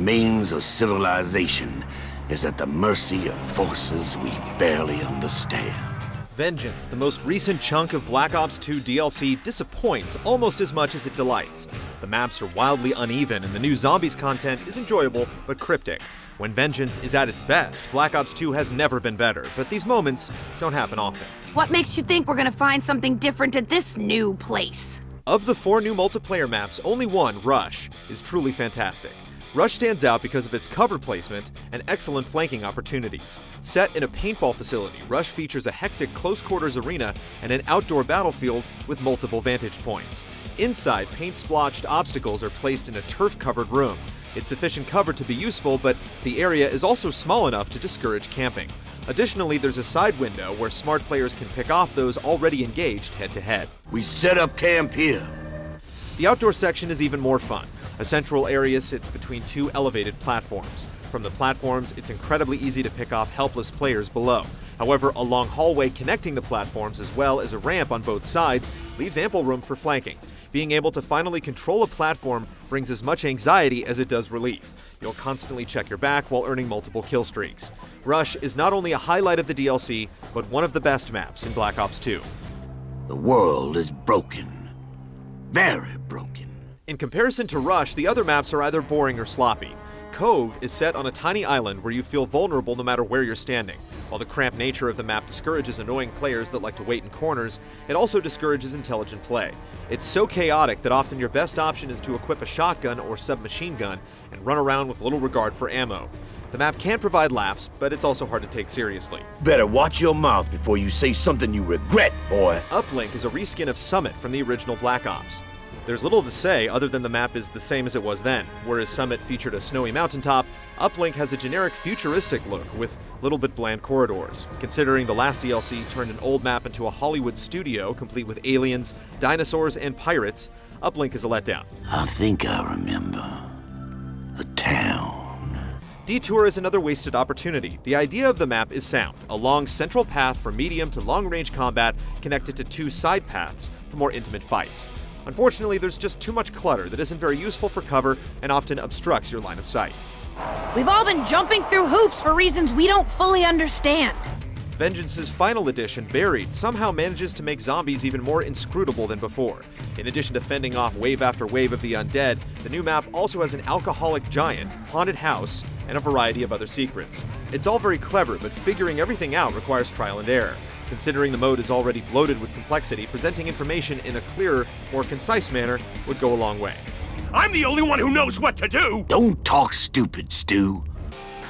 remains of civilization is at the mercy of forces we barely understand. Vengeance, the most recent chunk of Black Ops 2 DLC, disappoints almost as much as it delights. The maps are wildly uneven, and the new zombies content is enjoyable but cryptic. When Vengeance is at its best, Black Ops 2 has never been better, but these moments don't happen often. What makes you think we're gonna find something different at this new place? Of the 4 new multiplayer maps, only one, Rush, is truly fantastic. Rush stands out because of its cover placement and excellent flanking opportunities. Set in a paintball facility, Rush features a hectic close-quarters arena and an outdoor battlefield with multiple vantage points. Inside, paint-splotched obstacles are placed in a turf-covered room. It's sufficient cover to be useful, but the area is also small enough to discourage camping. Additionally, there's a side window where smart players can pick off those already engaged head-to-head. We set up camp here. The outdoor section is even more fun. A central area sits between 2 elevated platforms. From the platforms, it's incredibly easy to pick off helpless players below. However, a long hallway connecting the platforms as well as a ramp on both sides leaves ample room for flanking. Being able to finally control a platform brings as much anxiety as it does relief. You'll constantly check your back while earning multiple kill streaks. Rush is not only a highlight of the DLC, but one of the best maps in Black Ops 2. The world is broken. Very broken. In comparison to Rush, the other maps are either boring or sloppy. Cove is set on a tiny island where you feel vulnerable no matter where you're standing. While the cramped nature of the map discourages annoying players that like to wait in corners, it also discourages intelligent play. It's so chaotic that often your best option is to equip a shotgun or submachine gun and run around with little regard for ammo. The map can provide laughs, but it's also hard to take seriously. Better watch your mouth before you say something you regret, boy. Uplink is a reskin of Summit from the original Black Ops. There's little to say other than the map is the same as it was then. Whereas Summit featured a snowy mountaintop, Uplink has a generic futuristic look with little bit bland corridors. Considering the last DLC turned an old map into a Hollywood studio complete with aliens, dinosaurs, and pirates, Uplink is a letdown. I think I remember. A town. Detour is another wasted opportunity. The idea of the map is sound, a long central path for medium to long-range combat connected to 2 side paths for more intimate fights. Unfortunately, there's just too much clutter that isn't very useful for cover and often obstructs your line of sight. We've all been jumping through hoops for reasons we don't fully understand. Vengeance's final edition, Buried, somehow manages to make zombies even more inscrutable than before. In addition to fending off wave after wave of the undead, the new map also has an alcoholic giant, haunted house, and a variety of other secrets. It's all very clever, but figuring everything out requires trial and error. Considering the mode is already bloated with complexity, presenting information in a clearer, more concise manner would go a long way. I'm the only one who knows what to do! Don't talk stupid, Stu.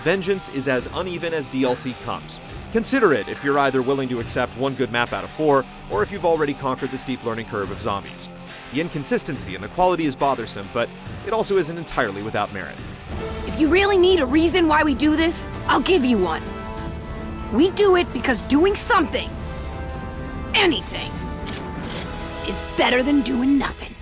Vengeance is as uneven as DLC comes. Consider it if you're either willing to accept one good map out of 4, or if you've already conquered the steep learning curve of zombies. The inconsistency in the quality is bothersome, but it also isn't entirely without merit. If you really need a reason why we do this, I'll give you one. We do it because doing something, anything, is better than doing nothing.